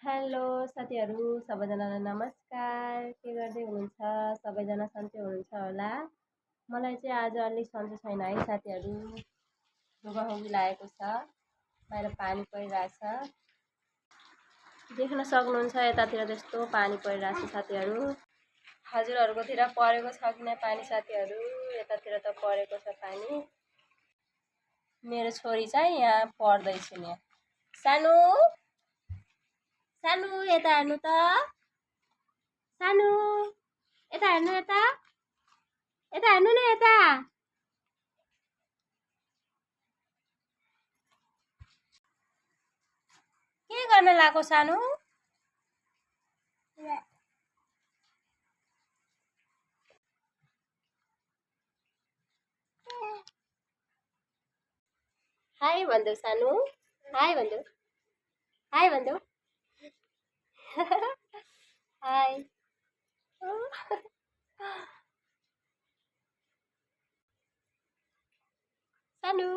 Hello साथीहरू सबैजनालाई नमस्कार। के गर्दै हुनुहुन्छ? सबैजना सन्चै हुनुहुन्छ होला। मलाई चाहिँ आज अलिक सन्चै छैन है साथीहरू। रुघाखोकी लागेको छ। बाहिर पानी परिरहेछ। देख्न सक्नुहुन्छ यतातिर त्यस्तो पानी परिरहेछ साथीहरू। हजुरहरूकोतिर परेको छ कि नै पानी साथीहरू? यतातिर त परेको छ पानी। मेरो छोरी चाहिँ यहाँ पढ्दैछ नि। सानो सानो यता हेर्नु त। सानो यता हेर्नु, यता यता हेर्नु न, यता के गर्न लाग्यो सानो? हाय भन्देऊ सानो, हाय भन्देऊ, हाय भन्देऊ। हाय सानो।